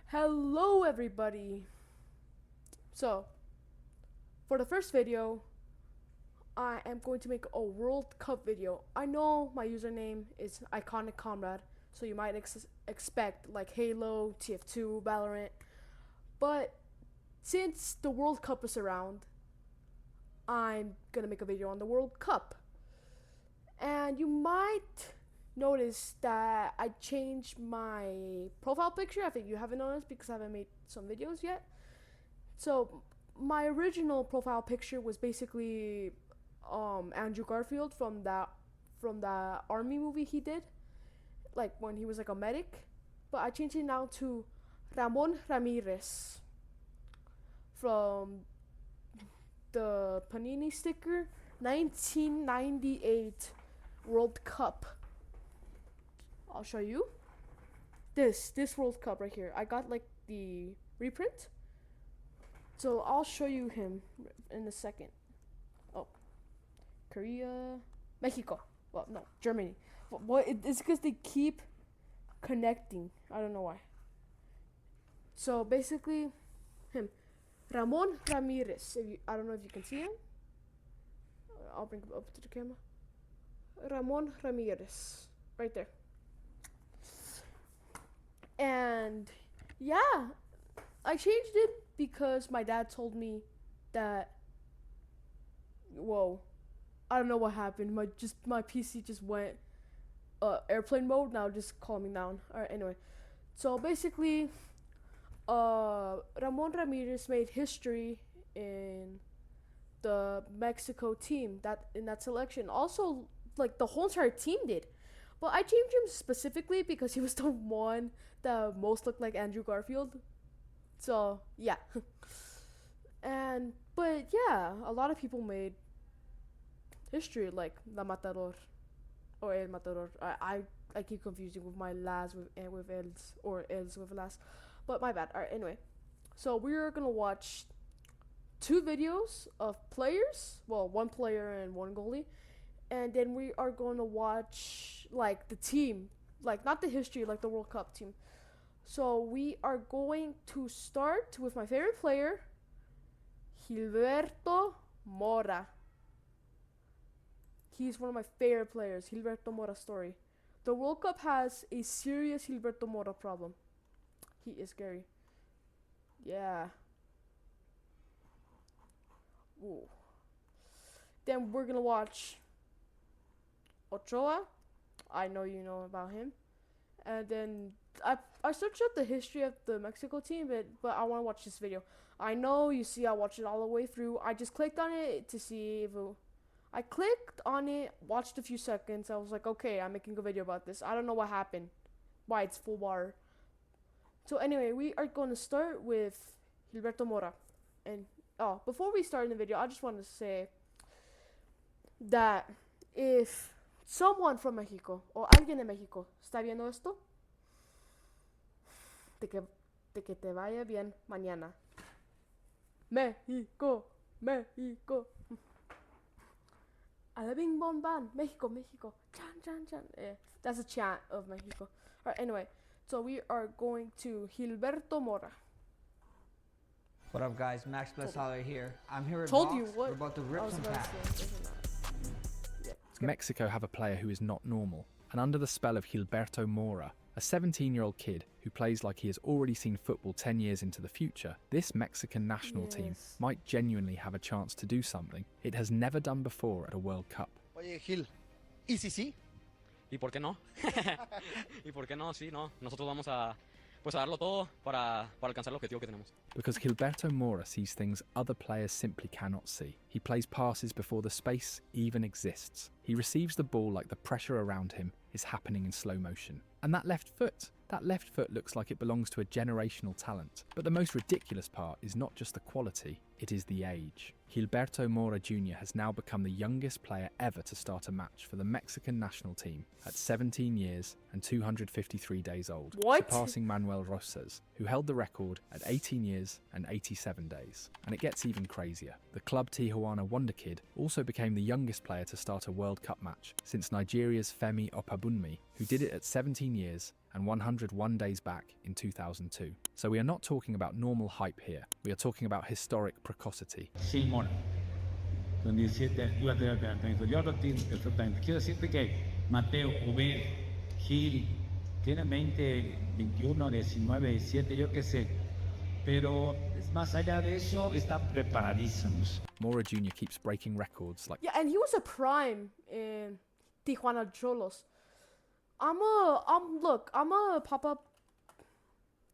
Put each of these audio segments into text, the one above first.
Hello everybody! So, for the first video, I am going to make a World Cup video. I know my username is Iconic Comrade, so you might expect like Halo, TF2, Valorant, but since the World Cup is around, I'm gonna make a video on the World Cup. And you might notice that I changed my profile picture. I think you haven't noticed because I haven't made some videos yet. So my original profile picture was basically Andrew Garfield from the army movie he did, like when he was like a medic. But I changed it now to Ramon Ramirez from the Panini sticker 1998 World Cup. I'll show you this World Cup right here. I got like the reprint, so I'll show you him in a second. Oh, Korea, Mexico. Well, no, Germany. What? It's because they keep connecting. I don't know why. So basically, him, Ramon Ramirez. I don't know if you can see him. I'll bring him up to the camera. Ramon Ramirez, right there. And yeah, I changed it because my dad told me that. Whoa, I don't know what happened. My PC just went airplane mode. Now just calming down. All right. Anyway, so basically, Ramon Ramirez made history in the Mexico team in that selection. Also, like the whole entire team did. But I changed him specifically because he was the one that most looked like Andrew Garfield. So yeah. But yeah, a lot of people made history like La Matador or El Matador. I keep confusing with my las with els or els with las, but my bad. All right. Anyway, so we're gonna watch two videos of players. Well, one player and one goalie, and then we are going to watch like the team, like not the history, like the World Cup team. So we are going to start with my favorite player, Gilberto Mora. He's one of my favorite players, Gilberto Mora story. The World Cup has a serious Gilberto Mora problem. He is scary. Yeah. Ooh. Then we're gonna watch Ochoa. I know you know about him. And then I searched up the history of the Mexico team, but I want to watch this video. I know you see I watched it all the way through. I just clicked on it to see if I clicked on it, watched a few seconds. I was like, okay, I'm making a video about this. I don't know what happened, why it's full bar. So anyway, we are going to start with Gilberto Mora. And before we start in the video, I just want to say that if someone from México o alguien de México está viendo esto, de que te vaya bien mañana. México, México. A la bing bon ban, México, México. Chan, chan, chan. That's a chant of México. Alright, anyway. So we are going to Gilberto Mora. What up, guys? Max Blesshaller here. I'm here at Told Vox. you what? We're about to rip some packs. Mexico have a player who is not normal, and under the spell of Gilberto Mora, a 17-year-old kid who plays like he has already seen football 10 years into the future, this Mexican national team might genuinely have a chance to do something it has never done before at a World Cup. Oye, Gil, ¿y si sí? ¿Y por qué no? ¿Y por qué no? Sí, no. Nosotros vamos a darlo todo para alcanzar el objetivo que tenemos. Because Gilberto Mora sees things other players simply cannot see. He plays passes before the space even exists. He receives the ball like the pressure around him is happening in slow motion. And that left foot looks like it belongs to a generational talent. But the most ridiculous part is not just the quality, it is the age. Gilberto Mora Jr. has now become the youngest player ever to start a match for the Mexican national team at 17 years and 253 days old, surpassing Manuel Rosas, who held the record at 18 years and 87 days. And it gets even crazier. The club Tijuana Wonder Kid also became the youngest player to start a World Cup match since Nigeria's Femi Opabunmi, who did it at 17 years and 101 days back in 2002. So we are not talking about normal hype here. We are talking about historic precocity. Simón, con 17, iba a tener planteamiento. Yo lo tengo perfectamente. Quiero decirte que Mateo, Obed, Gil, tienen 20, 21, 19, 17, yo qué sé. Pero más allá de eso, están preparadísimos. Mora Jr. keeps breaking records like Yeah, and he was a prime in Tijuana Cholos. Look, I'm gonna pop up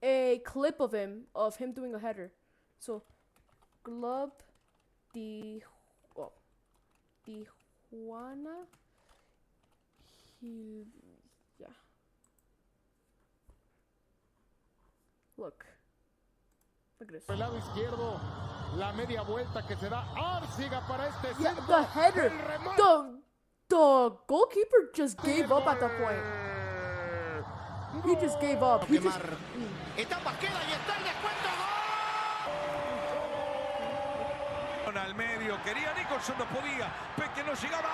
a clip of him doing a header. So, Club Tijuana. Yeah. Look at this. Por el lado izquierdo, la media vuelta que se da Arciga para este Yeah, centro. the header. El remate. The goalkeeper just gave up at that point. He just gave up. He just. Etapa queda y está el descuento. ¡Gol! Al medio, quería Nicholson, no podía. Peque no llegaba.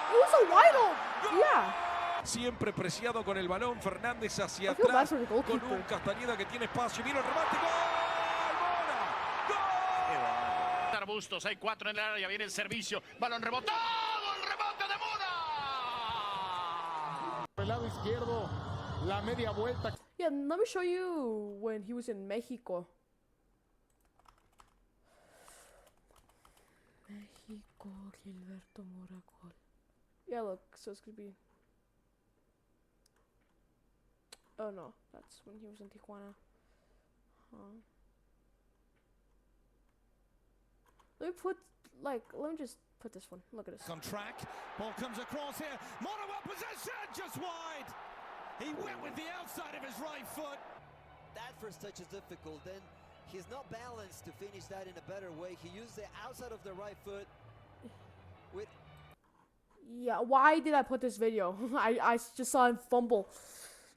It was a wide open. Yeah. Siempre preciado con el balón, Fernández hacia I feel bad atrás for the con goalkeeper. un Castañeda que tiene espacio. Vino el remate. ¡Gol! ¡Mora! ¡Gol! Arbustos, hay 4 en el área, viene el servicio, balón rebotado, el rebote de Mora. Por el lado izquierdo, la media vuelta. Yeah, let me show you when he was in Mexico. Mexico, Gilberto Mora goal. Yeah, look, so it's gonna be. Oh no, that's when he was in Tijuana. Let me just put this one. Look at this. On track, ball comes across here. Mora well possession, just wide. He went with the outside of his right foot. That first touch is difficult. Then he's not balanced to finish that in a better way. He used the outside of the right foot with. Yeah, why did I put this video? I just saw him fumble.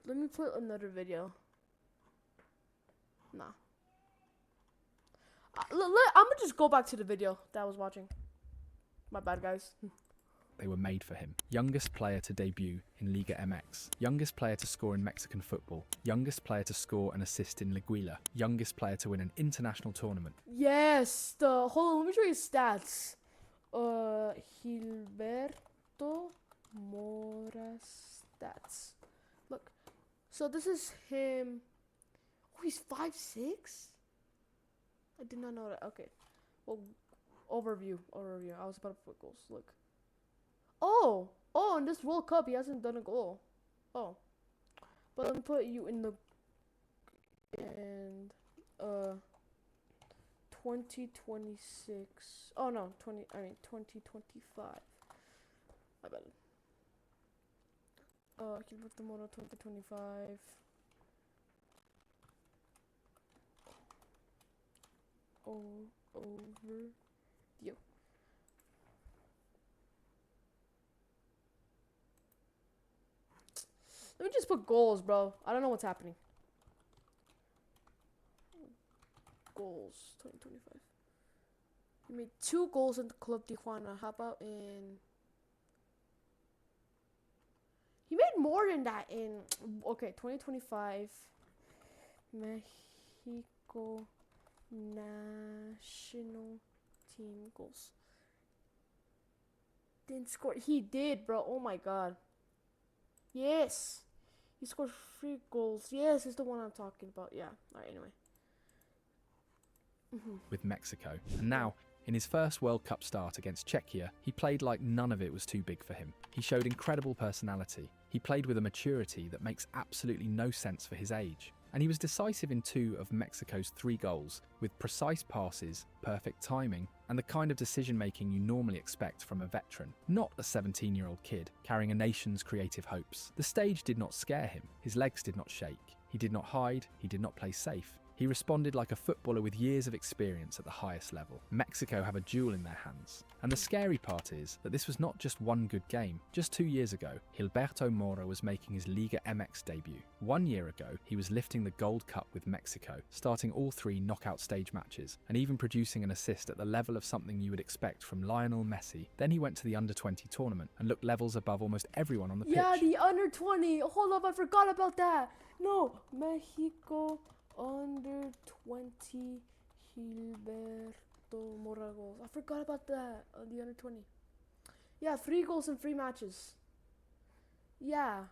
Let me put another video. Nah. I'm gonna just go back to the video that I was watching. My bad, guys. They were made for him. Youngest player to debut in Liga MX. Youngest player to score in Mexican football. Youngest player to score an assist in Liguilla. Youngest player to win an international tournament. Yes, hold on, let me show you his stats. Gilberto Mora's stats. Look, so this is him. Oh, he's 5'6". I did not know that. Okay, well, overview. I was about to put goals. Look. Oh, in this World Cup, he hasn't done a goal. Oh, but let me put you in 2026. Oh no, 2025. My bad. Gilberto Mora 2025. Overview. Let me just put goals, bro. I don't know what's happening. Goals 2025. He made 2 goals in the Club Tijuana. How about in? He made more than that in. Okay, 2025. Mexico national team goals. Didn't score. He did, bro. Oh my god. Yes. He scored 3 goals. Yes, it's the one I'm talking about. Yeah. Alright, anyway. With Mexico. And now, in his first World Cup start against Czechia, he played like none of it was too big for him. He showed incredible personality. He played with a maturity that makes absolutely no sense for his age. And he was decisive in 2 of Mexico's 3 goals, with precise passes, perfect timing, and the kind of decision-making you normally expect from a veteran, not a 17-year-old kid carrying a nation's creative hopes. The stage did not scare him, his legs did not shake, he did not hide, he did not play safe. He responded like a footballer with years of experience at the highest level. Mexico have a jewel in their hands. And the scary part is that this was not just one good game. Just 2 years ago, Gilberto Mora was making his Liga MX debut. 1 year ago, he was lifting the Gold Cup with Mexico, starting all 3 knockout stage matches, and even producing an assist at the level of something you would expect from Lionel Messi. Then he went to the Under-20 tournament and looked levels above almost everyone on the pitch. Yeah, the Under-20. Hold up, I forgot about that. No, Mexico Under-20 Gilberto Mora goals. I forgot about that. The Under-20. Yeah, 3 goals in 3 matches. Yeah.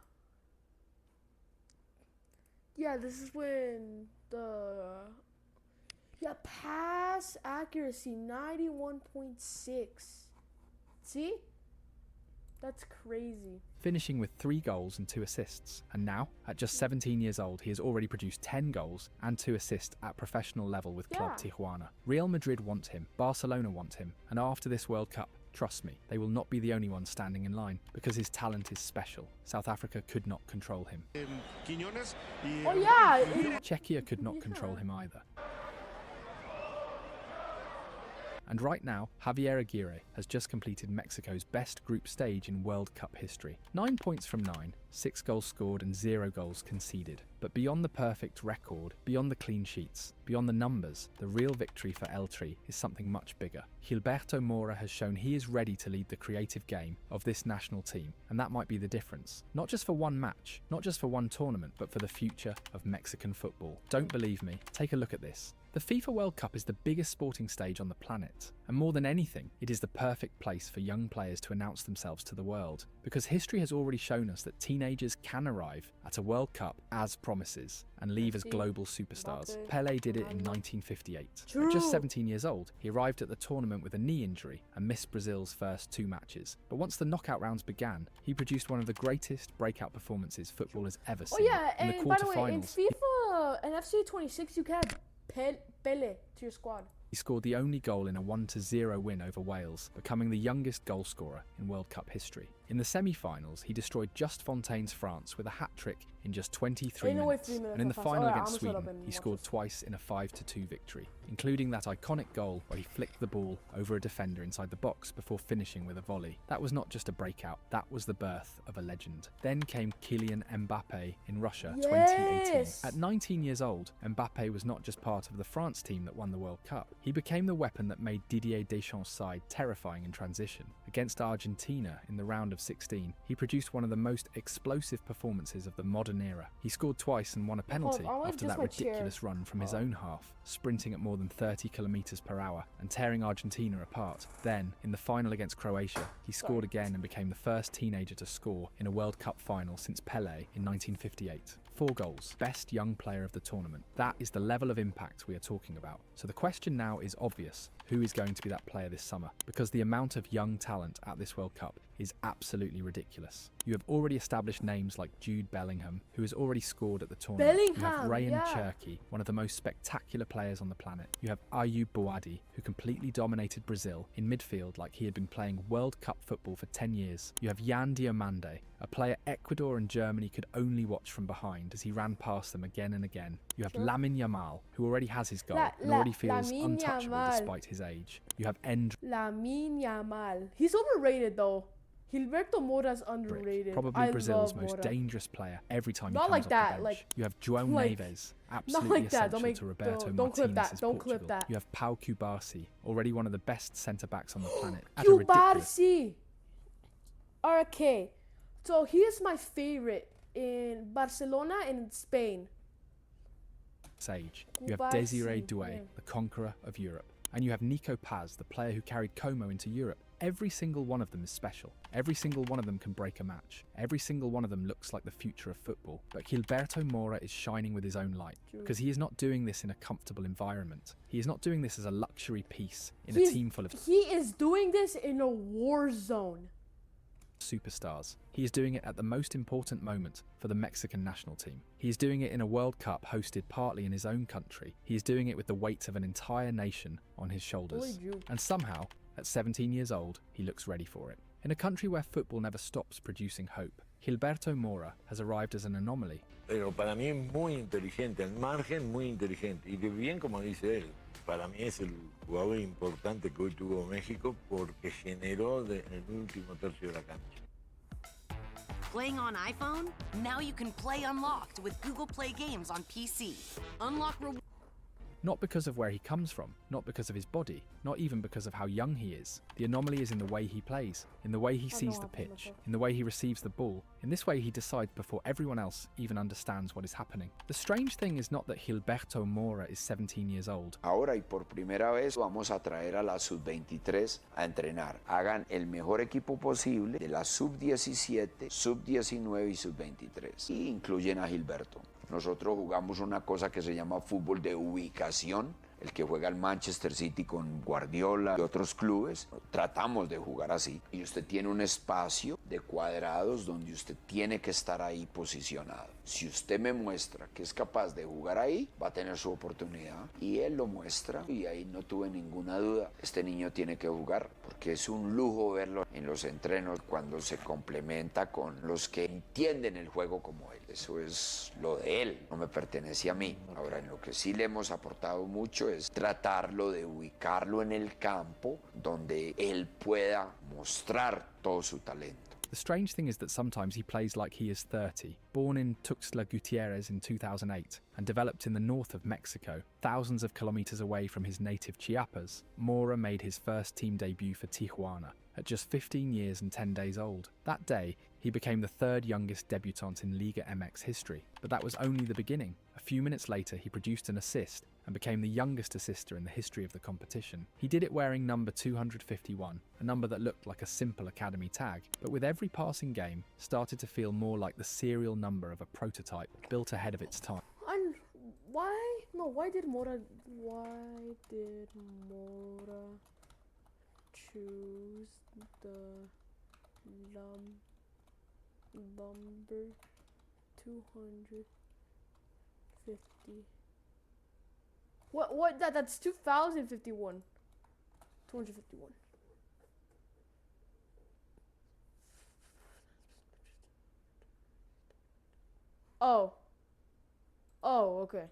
Yeah, this is when the... Yeah, pass accuracy, 91.6. See? That's crazy. Finishing with 3 goals and 2 assists. And now, at just 17 years old, he has already produced 10 goals and 2 assists at professional level with Club Tijuana. Real Madrid want him, Barcelona want him, and after this World Cup, trust me, they will not be the only ones standing in line, because his talent is special. South Africa could not control him. Oh yeah! Czechia could not control him either. And right now, Javier Aguirre has just completed Mexico's best group stage in World Cup history. 9 points from 9, 6 goals scored and 0 goals conceded. But beyond the perfect record, beyond the clean sheets, beyond the numbers, the real victory for El Tri is something much bigger. Gilberto Mora has shown he is ready to lead the creative game of this national team, and that might be the difference. Not just for one match, not just for one tournament, but for the future of Mexican football. Don't believe me? Take a look at this. The FIFA World Cup is the biggest sporting stage on the planet, and more than anything, it is the perfect place for young players to announce themselves to the world, because history has already shown us that teenagers can arrive at a World Cup as promises and leave as global superstars. Pelé did it in 1958. At just 17 years old, he arrived at the tournament with a knee injury and missed Brazil's first 2 matches. But once the knockout rounds began, he produced one of the greatest breakout performances football has ever seen. Oh yeah, in the and by the way, in quarterfinals, FIFA and FC 26, you can add Pele to your squad. he scored the only goal in a 1-0 win over Wales, becoming the youngest goal scorer in World Cup history. In the semi-finals, he destroyed Just Fontaine's France with a hat-trick in just 23 minutes. And in the final against Sweden, he scored twice in a 5-2 victory, including that iconic goal where he flicked the ball over a defender inside the box before finishing with a volley. That was not just a breakout, that was the birth of a legend. Then came Kylian Mbappe in Russia 2018. At 19 years old, Mbappe was not just part of the France team that won the World Cup. He became the weapon that made Didier Deschamps' side terrifying in transition. Against Argentina in the round of 16, he produced one of the most explosive performances of the modern era. He scored twice and won a penalty after that ridiculous run from his own half, sprinting at more than 30 km/h and tearing Argentina apart. Then, in the final against Croatia, he scored again and became the first teenager to score in a World Cup final since Pelé in 1958. 4 goals, best young player of the tournament. That is the level of impact we are talking about. So the question now is obvious. Who is going to be that player this summer? Because the amount of young talent at this World Cup is absolutely ridiculous. You have already established names like Jude Bellingham, who has already scored at the tournament. You have Ryan Cherki, one of the most spectacular players on the planet. You have Ayoub Boadi, who completely dominated Brazil in midfield like he had been playing World Cup football for 10 years. You have Yan Diomande, a player Ecuador and Germany could only watch from behind as he ran past them again and again. You have Lamine Yamal, who already has his goal and already feels untouchable despite his age. You have Lamine Yamal. He's overrated though. Gilberto Mora's underrated. Probably Brazil's most dangerous player every time he comes off the bench. You have João Neves, absolutely essential to Roberto Martinez's Portugal. You have Pau Cubarsí, already one of the best centre-backs on the planet. Cubarsí! Okay, so he is my favorite in Barcelona and in Spain. You have Désiré Doué, the conqueror of Europe. And you have Nico Paz, the player who carried Como into Europe. Every single one of them is special. Every single one of them can break a match. Every single one of them looks like the future of football. But Gilberto Mora is shining with his own light, because he is not doing this in a comfortable environment. He is not doing this as a luxury piece in a team full of... He is doing this in a war zone. Superstars. He is doing it at the most important moment for the Mexican national team. He is doing it in a World Cup hosted partly in his own country. He is doing it with the weight of an entire nation on his shoulders. And somehow, at 17 years old, he looks ready for it. In a country where football never stops producing hope, Gilberto Mora has arrived as an anomaly. Pero para mí es muy inteligente, al margen muy inteligente. Y bien como dice él, para mí es el jugador importante que hoy tuvo México porque generó en el último tercio de la cancha. Playing on iPhone? Now you can play Unlocked with Google Play Games on PC. Unlock Not because of where he comes from, not because of his body, not even because of how young he is. The anomaly is in the way he plays, in the way he sees the pitch, in the way he receives the ball. In this way he decides before everyone else even understands what is happening. The strange thing is not that Gilberto Mora is 17 years old. Ahora y por primera vez vamos a traer a la sub-23 a entrenar. Hagan el mejor equipo posible de la sub-17, sub-19 y sub-23. Y incluyen a Gilberto. Nosotros jugamos una cosa que se llama fútbol de ubicación, el que juega el Manchester City con Guardiola y otros clubes. Tratamos de jugar así. Y usted tiene un espacio de cuadrados donde usted tiene que estar ahí posicionado. Si usted me muestra que es capaz de jugar ahí, va a tener su oportunidad. Y él lo muestra y ahí no tuve ninguna duda. Este niño tiene que jugar porque es un lujo verlo en los entrenos cuando se complementa con los que entienden el juego como él. Eso es lo de él, no me pertenece a mí. Ahora, en lo que sí le hemos aportado mucho es tratarlo de ubicarlo en el campo donde él pueda mostrar todo su talento. The strange thing is that sometimes he plays like he is 30. Born in Tuxtla Gutierrez in 2008 and developed in the north of Mexico, thousands of kilometers away from his native Chiapas, Mora made his first team debut for Tijuana at just 15 years and 10 days old. That day, he became the third youngest debutant in Liga MX history, but that was only the beginning. A few minutes later, he produced an assist and became the youngest assister in the history of the competition. He did it wearing number 251, a number that looked like a simple academy tag, but with every passing game, started to feel more like the serial number of a prototype built ahead of its time. And why did Mora choose the number 250? What that's 2051. 251. Oh, okay.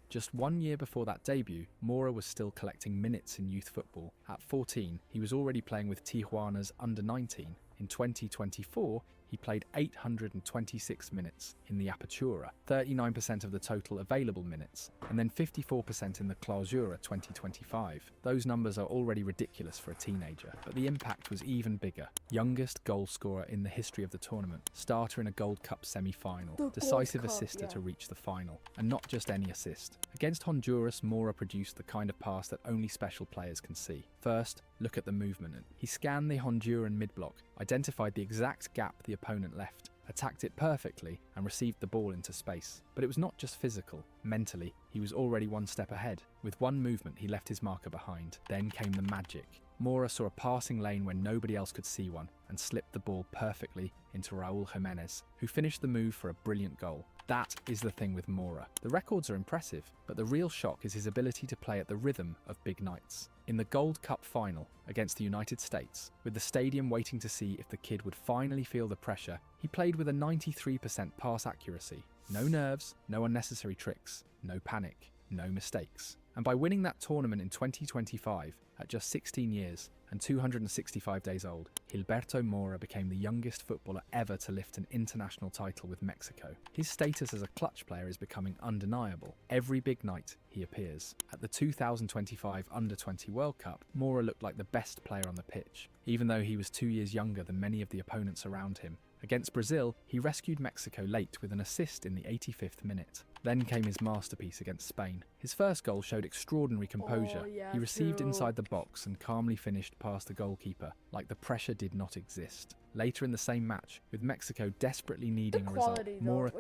Just 1 year before that debut, Mora was still collecting minutes in youth football. At 14, he was already playing with Tijuana's under-19. In 2024, he played 826 minutes in the Apertura, 39% of the total available minutes, and then 54% in the Clausura 2025. Those numbers are already ridiculous for a teenager, but the impact was even bigger. Youngest goal scorer in the history of the tournament, starter in a Gold Cup semi-final, decisive assister to reach the final, and not just any assist. Against Honduras, Mora produced the kind of pass that only special players can see. First, look at the movement. He scanned the Honduran mid-block, identified the exact gap the opponent left, attacked it perfectly, and received the ball into space. But it was not just physical. Mentally, he was already one step ahead. With one movement, he left his marker behind. Then came the magic. Mora saw a passing lane when nobody else could see one, and slipped the ball perfectly into Raul Jimenez, who finished the move for a brilliant goal. That is the thing with Mora. The records are impressive, but the real shock is his ability to play at the rhythm of big nights. In the Gold Cup final against the United States, with the stadium waiting to see if the kid would finally feel the pressure, he played with a 93% pass accuracy. No nerves, no unnecessary tricks, no panic, no mistakes. And by winning that tournament in 2025, at just 16 years and 265 days old, Gilberto Mora became the youngest footballer ever to lift an international title with Mexico. His status as a clutch player is becoming undeniable. Every big night, he appears. At the 2025 Under-20 World Cup, Mora looked like the best player on the pitch, even though he was 2 years younger than many of the opponents around him. Against Brazil, he rescued Mexico late with an assist in the 85th minute. Then came his masterpiece against Spain. His first goal showed extraordinary composure. He received inside the box and calmly finished past the goalkeeper, like the pressure did not exist. Later in the same match, with Mexico desperately needing a result, Mora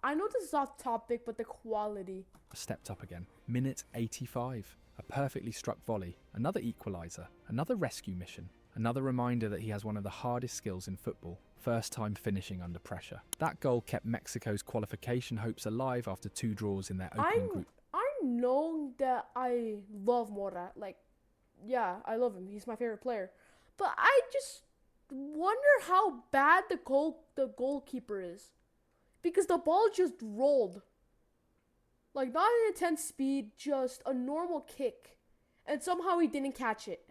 I know this is off topic, but the quality stepped up again. Minute 85. A perfectly struck volley, another equaliser, another rescue mission, another reminder that he has one of the hardest skills in football. First time finishing under pressure. That goal kept Mexico's qualification hopes alive after 2 draws in their opening group. I know that I love Mora. I love him. He's my favorite player. But I just wonder how bad the goalkeeper is, because the ball just rolled. Like, not an intense speed, just a normal kick, and somehow he didn't catch it.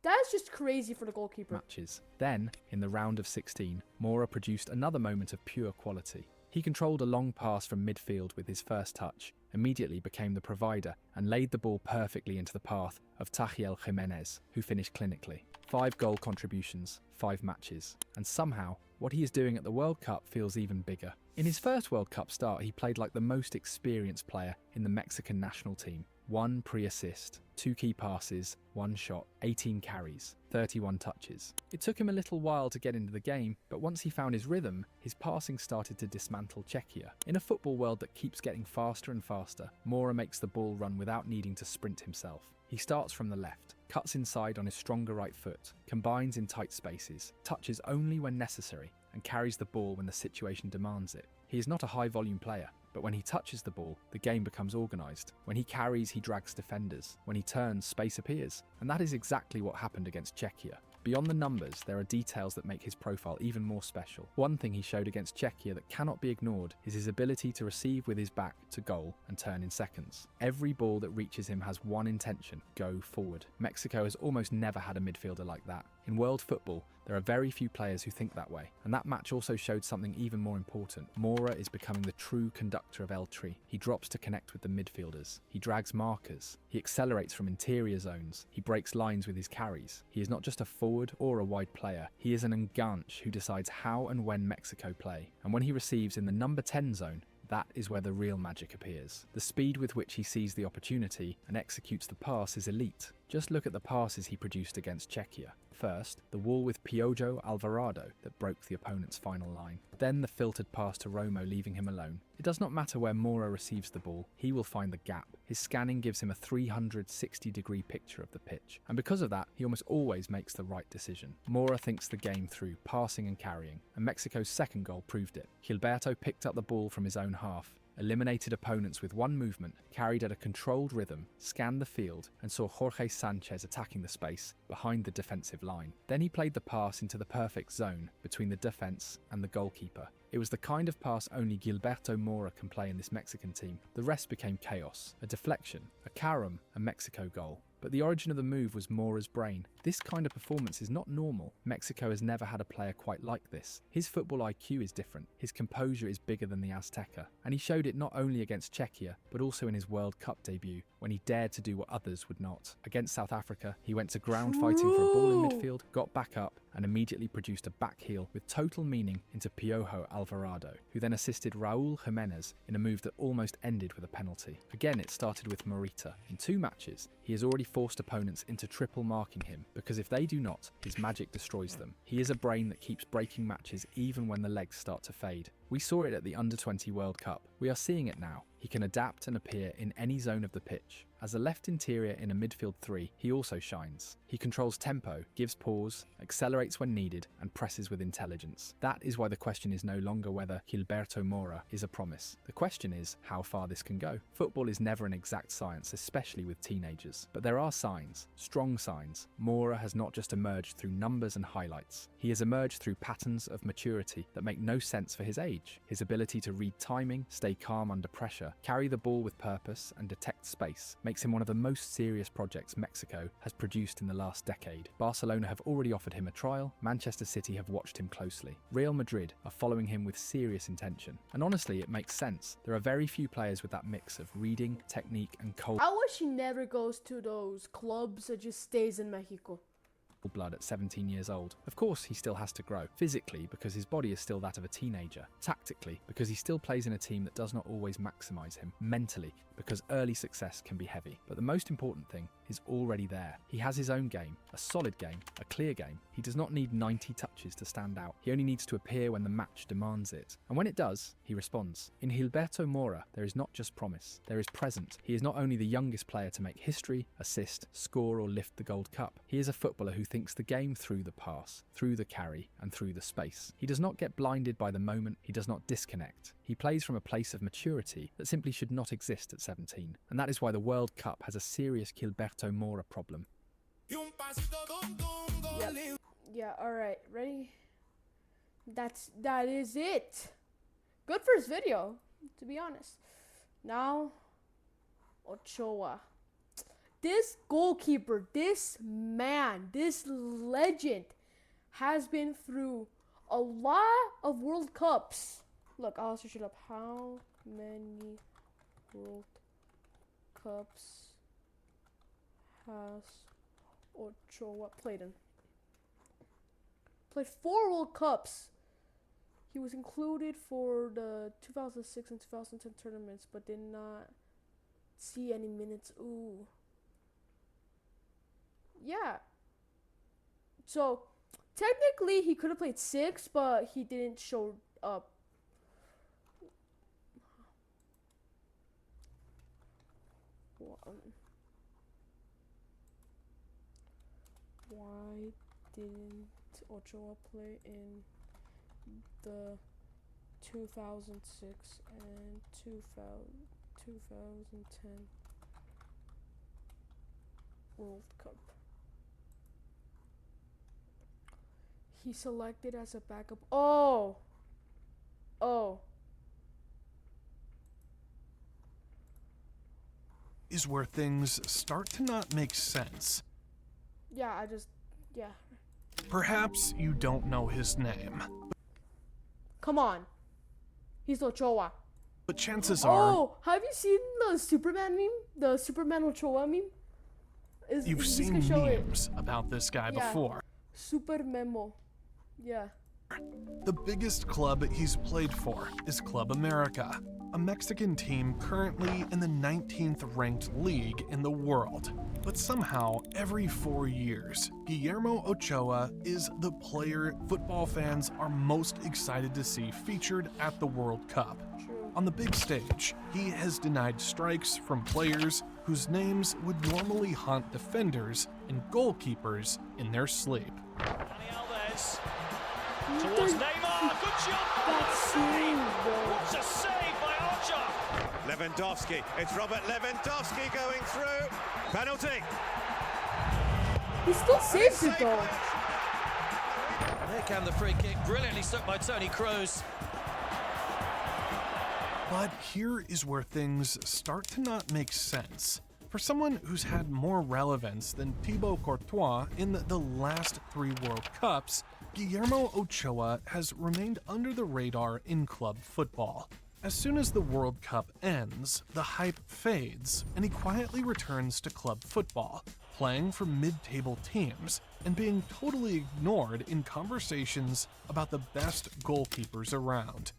That is just crazy for the goalkeeper. Matches. Then, in the round of 16, Moura produced another moment of pure quality. He controlled a long pass from midfield with his first touch, immediately became the provider, and laid the ball perfectly into the path of Tahiel Jimenez, who finished clinically. 5 goal contributions, 5 matches, and somehow, what he is doing at the World Cup feels even bigger. In his first World Cup start, he played like the most experienced player in the Mexican national team. 1 pre-assist, 2 key passes, 1 shot, 18 carries, 31 touches. It took him a little while to get into the game, but once he found his rhythm, his passing started to dismantle Czechia. In a football world that keeps getting faster and faster, Moura makes the ball run without needing to sprint himself. He starts from the left, cuts inside on his stronger right foot, combines in tight spaces, touches only when necessary, and carries the ball when the situation demands it. He is not a high-volume player, but when he touches the ball, the game becomes organised. When he carries, he drags defenders. When he turns, space appears. And that is exactly what happened against Czechia. Beyond the numbers, there are details that make his profile even more special. One thing he showed against Czechia that cannot be ignored is his ability to receive with his back to goal and turn in seconds. Every ball that reaches him has one intention: go forward. Mexico has almost never had a midfielder like that. In world football, there are very few players who think that way, and that match also showed something even more important. Moura is becoming the true conductor of El Tri. He drops to connect with the midfielders. He drags markers. He accelerates from interior zones. He breaks lines with his carries. He is not just a forward or a wide player. He is an enganche who decides how and when Mexico play. And when he receives in the number 10 zone, that is where the real magic appears. The speed with which he sees the opportunity and executes the pass is elite. Just look at the passes he produced against Czechia. First, the wall with Piojo Alvarado that broke the opponent's final line. Then the filtered pass to Romo, leaving him alone. It does not matter where Moura receives the ball, he will find the gap. His scanning gives him a 360-degree picture of the pitch, and because of that, he almost always makes the right decision. Moura thinks the game through, passing and carrying, and Mexico's second goal proved it. Gilberto picked up the ball from his own half, eliminated opponents with one movement, carried at a controlled rhythm, scanned the field, and saw Jorge Sanchez attacking the space behind the defensive line. Then he played the pass into the perfect zone between the defence and the goalkeeper. It was the kind of pass only Gilberto Moura can play in this Mexican team. The rest became chaos, a deflection, a carom, a Mexico goal. But the origin of the move was Moura's brain. This kind of performance is not normal. Mexico has never had a player quite like this. His football IQ is different. His composure is bigger than the Azteca. And he showed it not only against Czechia, but also in his World Cup debut, when he dared to do what others would not. Against South Africa, he went to ground fighting for a ball in midfield, got back up, and immediately produced a back heel with total meaning into Piojo Alvarado, who then assisted Raúl Jiménez in a move that almost ended with a penalty. Again, it started with Morita. In 2 matches, he has already forced opponents into triple marking him, because if they do not, his magic destroys them. He is a brain that keeps breaking matches even when the legs start to fade. We saw it at the Under-20 World Cup. We are seeing it now. He can adapt and appear in any zone of the pitch. As a left interior in a midfield 3, he also shines. He controls tempo, gives pause, accelerates when needed, and presses with intelligence. That is why the question is no longer whether Gilberto Moura is a promise. The question is how far this can go. Football is never an exact science, especially with teenagers. But there are signs, strong signs. Moura has not just emerged through numbers and highlights. He has emerged through patterns of maturity that make no sense for his age. His ability to read timing, stay calm under pressure, carry the ball with purpose, and detect space makes him one of the most serious projects Mexico has produced in the last decade. Barcelona have already offered him a trial, Manchester City have watched him closely. Real Madrid are following him with serious intention. And honestly, it makes sense. There are very few players with that mix of reading, technique, and cold I wish he never goes to those clubs or just stays in Mexico. blood at 17 years old. Of course, he still has to grow. Physically, because his body is still that of a teenager. Tactically, because he still plays in a team that does not always maximise him. Mentally, because early success can be heavy. But the most important thing is already there. He has his own game, a solid game, a clear game. He does not need 90 touches to stand out. He only needs to appear when the match demands it. And when it does, he responds. In Gilberto Moura, there is not just promise, there is present. He is not only the youngest player to make history, assist, score or lift the Gold Cup. He is a footballer who thinks the game through the pass, through the carry and through the space. He does not get blinded by the moment, he does not disconnect. He plays from a place of maturity that simply should not exist at 17. And that is why the World Cup has a serious Gilberto Moura problem. Yep. Yeah, alright, ready? That is it. Good first video, to be honest. Now, Ochoa. This goalkeeper, this man, this legend has been through a lot of World Cups. Look, I'll search it up. How many World Cups has Ochoa played in? Played 4 World Cups. He was included for the 2006 and 2010 tournaments, but did not see any minutes. Ooh. Yeah. So, technically, he could have played 6, but he didn't show up. Why didn't Ochoa play in the 2006 and 2010 World Cup? He selected as a backup. Oh. Is where things start to not make sense. Yeah, Perhaps you don't know his name. Come on. He's Ochoa. But chances are... Oh, have you seen the Superman meme? The Superman Ochoa meme? You've seen memes about this guy before. Super Memo. Yeah. The biggest club he's played for is Club America, a Mexican team currently in the 19th ranked league in the world. But somehow, every 4 years, Guillermo Ochoa is the player football fans are most excited to see featured at the World Cup. On the big stage, he has denied strikes from players whose names would normally haunt defenders and goalkeepers in their sleep. Towards Neymar, good shot! What a save by Archer! Lewandowski, it's Robert Lewandowski going through. Penalty! He still saves it though. Here came the free kick, brilliantly stuck by Toni Kroos. But here is where things start to not make sense. For someone who's had more relevance than Thibaut Courtois in the last 3 World Cups, Guillermo Ochoa has remained under the radar in club football. As soon as the World Cup ends, the hype fades, and he quietly returns to club football, playing for mid-table teams and being totally ignored in conversations about the best goalkeepers around.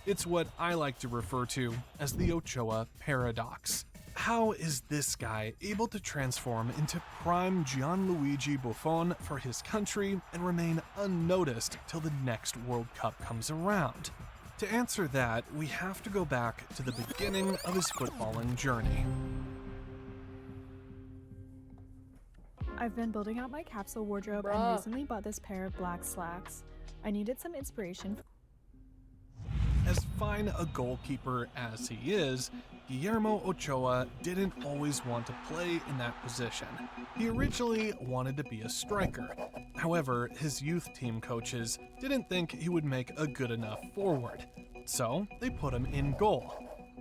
It's what I like to refer to as the Ochoa paradox. How is this guy able to transform into prime Gianluigi Buffon for his country and remain unnoticed till the next World Cup comes around? To answer that, we have to go back to the beginning of his footballing journey. I've been building out my capsule wardrobe and recently bought this pair of black slacks. I needed some inspiration. As fine a goalkeeper as he is, Guillermo Ochoa didn't always want to play in that position. He originally wanted to be a striker. However, his youth team coaches didn't think he would make a good enough forward, so they put him in goal.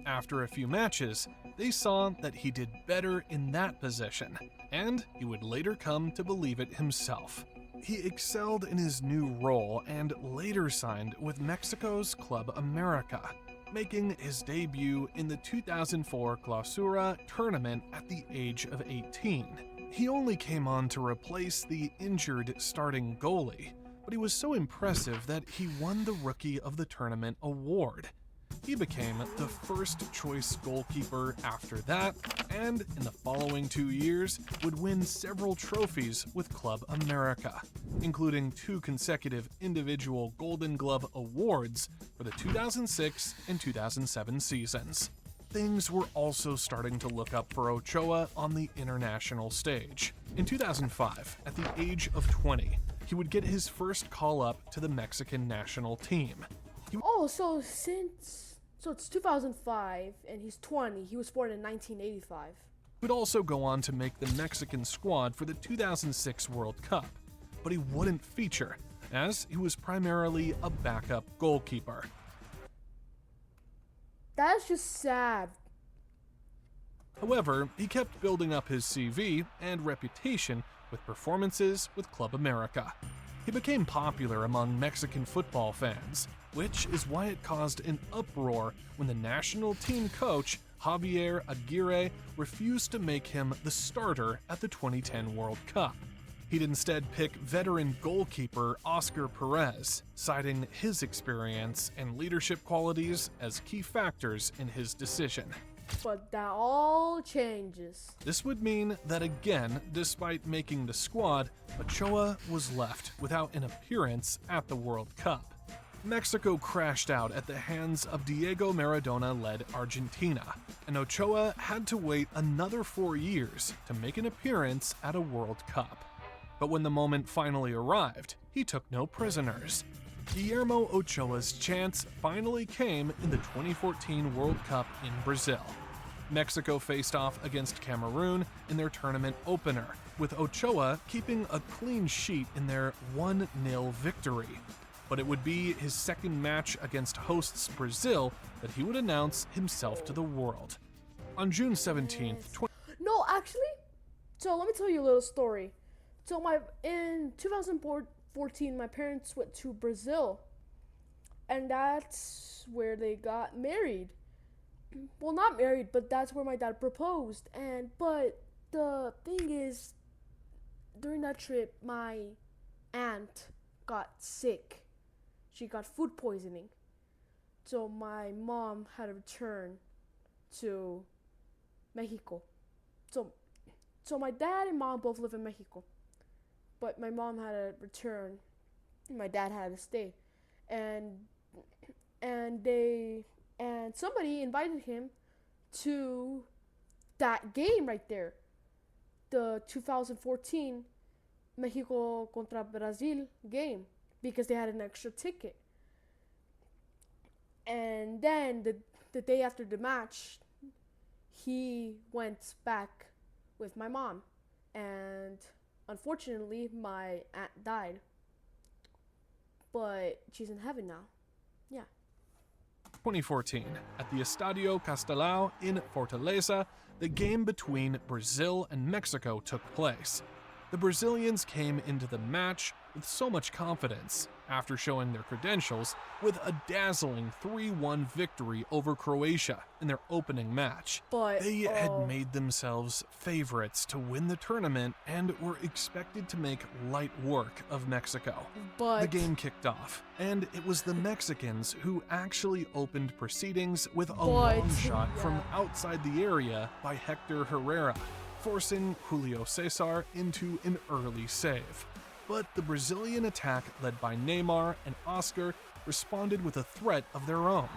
After a few matches, they saw that he did better in that position, and he would later come to believe it himself. He excelled in his new role and later signed with Mexico's Club America, making his debut in the 2004 Clausura tournament at the age of 18. He only came on to replace the injured starting goalie, but he was so impressive that he won the Rookie of the Tournament award. He became the first choice goalkeeper after that, and in the following 2 years would win several trophies with Club America, including 2 consecutive individual Golden Glove awards for the 2006 and 2007 seasons. Things were also starting to look up for Ochoa on the international stage. In 2005, at the age of 20, he would get his first call-up to the Mexican national team. So it's 2005 and he's 20. He was born in 1985. Would also go on to make the Mexican squad for the 2006 World Cup. but he wouldn't feature, as he was primarily a backup goalkeeper. That's just sad. However, he kept building up his CV and reputation with performances with Club America. He became popular among Mexican football fans, which is why it caused an uproar when the national team coach, Javier Aguirre, refused to make him the starter at the 2010 World Cup. He'd instead pick veteran goalkeeper Oscar Perez, citing his experience and leadership qualities as key factors in his decision. But that all changes. This would mean that again, despite making the squad, Ochoa was left without an appearance at the World Cup. Mexico crashed out at the hands of Diego Maradona-led Argentina, and Ochoa had to wait another 4 years to make an appearance at a World Cup. But when the moment finally arrived, he took no prisoners. Guillermo Ochoa's chance finally came in the 2014 World Cup in Brazil. Mexico faced off against Cameroon in their tournament opener, with Ochoa keeping a clean sheet in their 1-0 victory. But it would be his second match against hosts Brazil that he would announce himself to the world. On June 17th, No, actually, so let me tell you a little story. So in 2014, my parents went to Brazil, and that's where they got married. Well, not married, but that's where my dad proposed. But the thing is, during that trip, my aunt got sick. She got food poisoning. So my mom had to return to Mexico. So my dad and mom both live in Mexico. But my mom had to return. My dad had to stay. And somebody invited him to that game right there. The 2014 Mexico contra Brazil game, because they had an extra ticket. And then the day after the match, he went back with my mom. And unfortunately, my aunt died. But she's in heaven now. Yeah. 2014, at the Estadio Castelao in Fortaleza, the game between Brazil and Mexico took place. The Brazilians came into the match with so much confidence, after showing their credentials, with a dazzling 3-1 victory over Croatia in their opening match. They had made themselves favorites to win the tournament and were expected to make light work of Mexico. The game kicked off, and it was the Mexicans who actually opened proceedings with a long shot from outside the area by Hector Herrera, forcing Julio Cesar into an early save. But the Brazilian attack, led by Neymar and Oscar, responded with a threat of their own.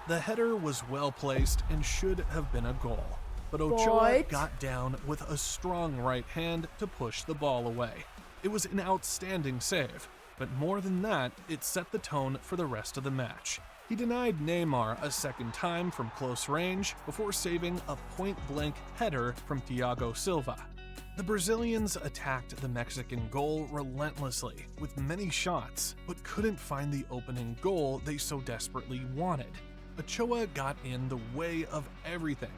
The header was well placed and should have been a goal, but Ochoa got down with a strong right hand to push the ball away. It was an outstanding save, but more than that, it set the tone for the rest of the match. He denied Neymar a second time from close range before saving a point-blank header from Thiago Silva. The Brazilians attacked the Mexican goal relentlessly, with many shots, but couldn't find the opening goal they so desperately wanted. Ochoa got in the way of everything.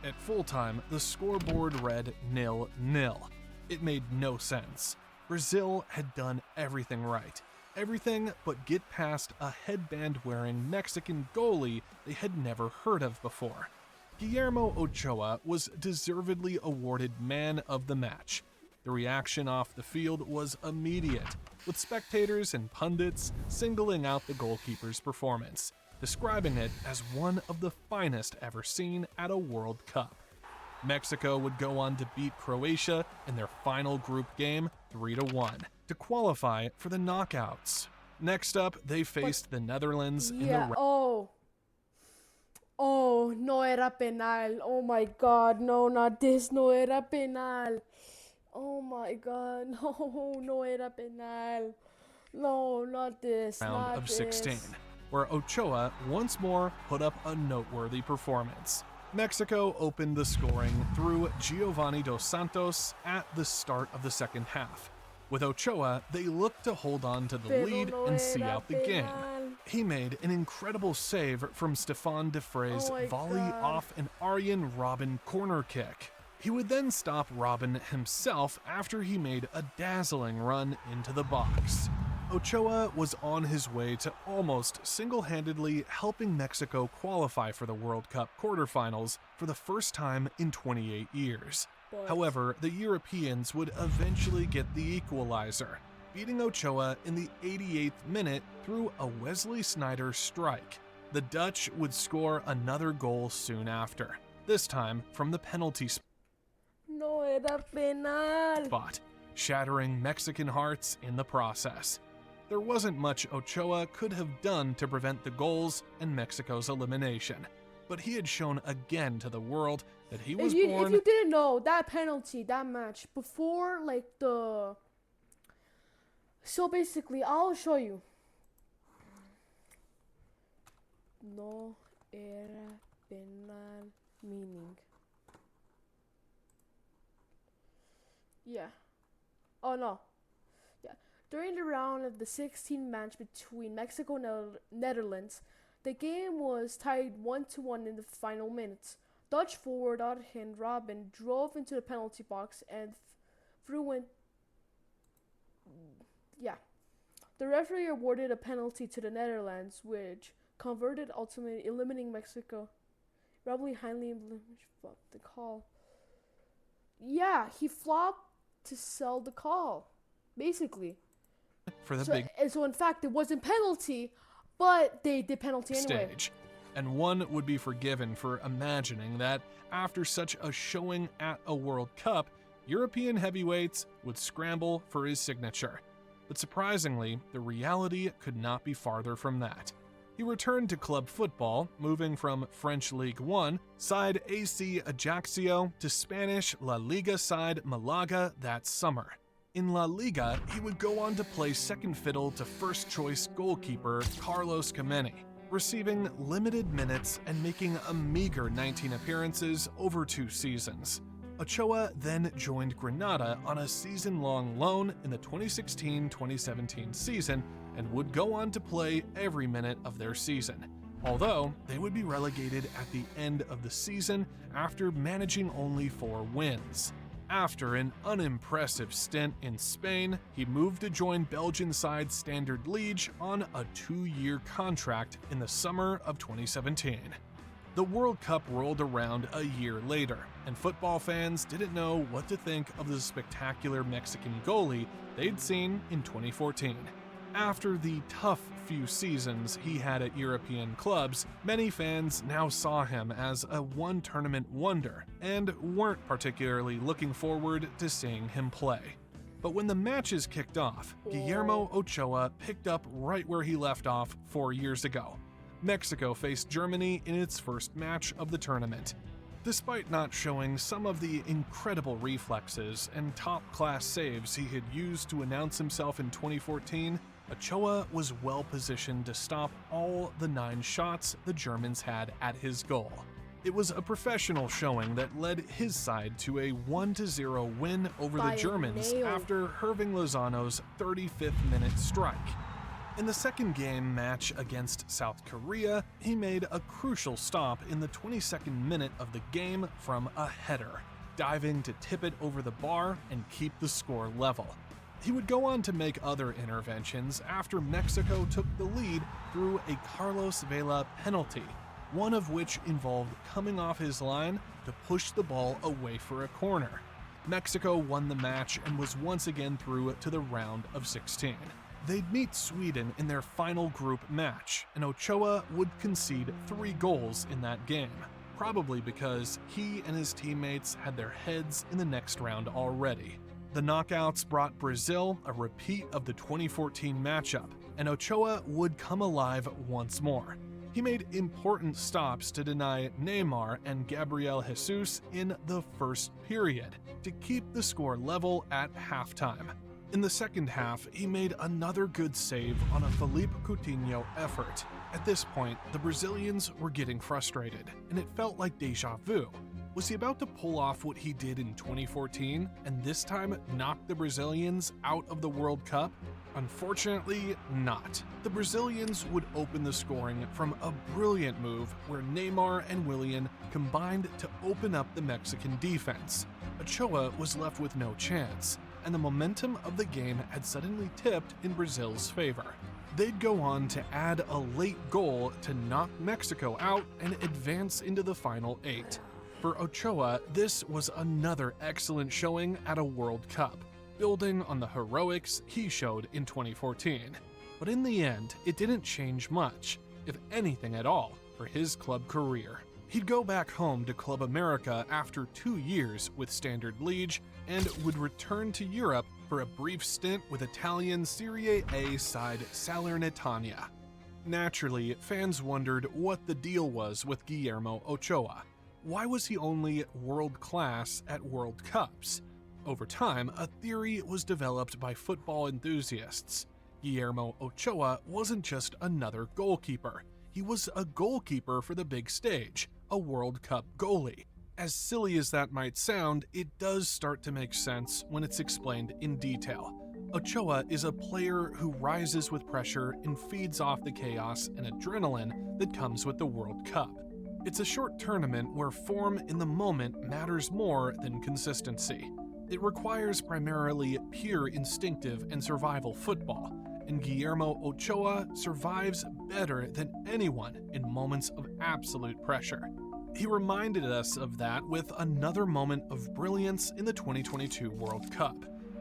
At full-time, the scoreboard read 0-0. It made no sense. Brazil had done everything right. Everything but get past a headband-wearing Mexican goalie they had never heard of before. Guillermo Ochoa was deservedly awarded man of the match. The reaction off the field was immediate, with spectators and pundits singling out the goalkeeper's performance, describing it as one of the finest ever seen at a World Cup. Mexico would go on to beat Croatia in their final group game 3-1 to qualify for the knockouts. Next up, they faced the Netherlands in the Oh, no era penal. Oh my god, no, not this. No era penal. Oh my god, no era penal. No, not this. Round of 16, where Ochoa once more put up a noteworthy performance. Mexico opened the scoring through Giovanni Dos Santos at the start of the second half, With Ochoa, they looked to hold on to the lead and see out the game. He made an incredible save from Stefan de Vray's volley off an Arjen Robben corner kick. He would then stop Robben himself after he made a dazzling run into the box. Ochoa was on his way to almost single-handedly helping Mexico qualify for the World Cup quarterfinals for the first time in 28 years. However, the Europeans would eventually get the equalizer, beating Ochoa in the 88th minute through a Wesley Sneijder strike. The Dutch would score another goal soon after, this time from the penalty spot, shattering Mexican hearts in the process. There wasn't much Ochoa could have done to prevent the goals and Mexico's elimination, but he had shown again to the world that he was born. If you didn't know, that penalty, that match, before like the... So basically, I'll show you. No era penal meaning. Yeah. Oh no. Yeah. During the round of the 16 match between Mexico and Netherlands, the game was tied 1-1 in the final minutes. Dutch forward Arjen Robben drove into the penalty box and threw in. Yeah. The referee awarded a penalty to the Netherlands, which converted, ultimately eliminating Mexico. Probably highly fucked the call. Yeah, he flopped to sell the call, basically. For the so in fact, it wasn't penalty, but they did penalty anyway. Stage. And one would be forgiven for imagining that after such a showing at a World Cup, European heavyweights would scramble for his signature. But surprisingly, the reality could not be farther from that. He returned to club football, moving from French Ligue 1 side AC Ajaccio to Spanish La Liga side Malaga that summer. In La Liga, he would go on to play second fiddle to first-choice goalkeeper Carlos Kameni, receiving limited minutes and making a meager 19 appearances over 2 seasons. Ochoa then joined Granada on a season-long loan in the 2016-2017 season and would go on to play every minute of their season, although they would be relegated at the end of the season after managing only 4 wins. After an unimpressive stint in Spain, he moved to join Belgian side Standard Liège on a 2-year contract in the summer of 2017. The World Cup rolled around a year later, and football fans didn't know what to think of the spectacular Mexican goalie they'd seen in 2014. After the tough few seasons he had at European clubs, many fans now saw him as a one-tournament wonder and weren't particularly looking forward to seeing him play. But when the matches kicked off, Guillermo Ochoa picked up right where he left off 4 years ago. Mexico faced Germany in its first match of the tournament. Despite not showing some of the incredible reflexes and top-class saves he had used to announce himself in 2014, Ochoa was well positioned to stop all the 9 shots the Germans had at his goal. It was a professional showing that led his side to a 1-0 win over the Germans after Hirving Lozano's 35th minute strike. In the second game match against South Korea, he made a crucial stop in the 22nd minute of the game from a header, diving to tip it over the bar and keep the score level. He would go on to make other interventions after Mexico took the lead through a Carlos Vela penalty, one of which involved coming off his line to push the ball away for a corner. Mexico won the match and was once again through to the round of 16. They'd meet Sweden in their final group match, and Ochoa would concede 3 goals in that game, probably because he and his teammates had their heads in the next round already. The knockouts brought Brazil a repeat of the 2014 matchup, and Ochoa would come alive once more. He made important stops to deny Neymar and Gabriel Jesus in the first period to keep the score level at halftime. In the second half, he made another good save on a Philippe Coutinho effort. At this point, the Brazilians were getting frustrated, and it felt like deja vu. Was he about to pull off what he did in 2014 and this time knock the Brazilians out of the World Cup? Unfortunately, not. The Brazilians would open the scoring from a brilliant move where Neymar and Willian combined to open up the Mexican defense. Ochoa was left with no chance, and the momentum of the game had suddenly tipped in Brazil's favor. They'd go on to add a late goal to knock Mexico out and advance into the final 8. For Ochoa, this was another excellent showing at a World Cup, building on the heroics he showed in 2014. But in the end, it didn't change much, if anything at all, for his club career. He'd go back home to Club America after 2 years with Standard Liège and would return to Europe for a brief stint with Italian Serie A side Salernitana. Naturally, fans wondered what the deal was with Guillermo Ochoa. Why was he only world class at World Cups? Over time, a theory was developed by football enthusiasts. Guillermo Ochoa wasn't just another goalkeeper. He was a goalkeeper for the big stage, a World Cup goalie. As silly as that might sound, it does start to make sense when it's explained in detail. Ochoa is a player who rises with pressure and feeds off the chaos and adrenaline that comes with the World Cup. It's a short tournament where form in the moment matters more than consistency. It requires primarily pure instinctive and survival football, and Guillermo Ochoa survives better than anyone in moments of absolute pressure. He reminded us of that with another moment of brilliance in the 2022 World Cup.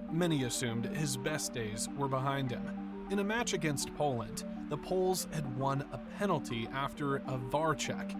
Many assumed his best days were behind him. In a match against Poland, the Poles had won a penalty after a VAR check.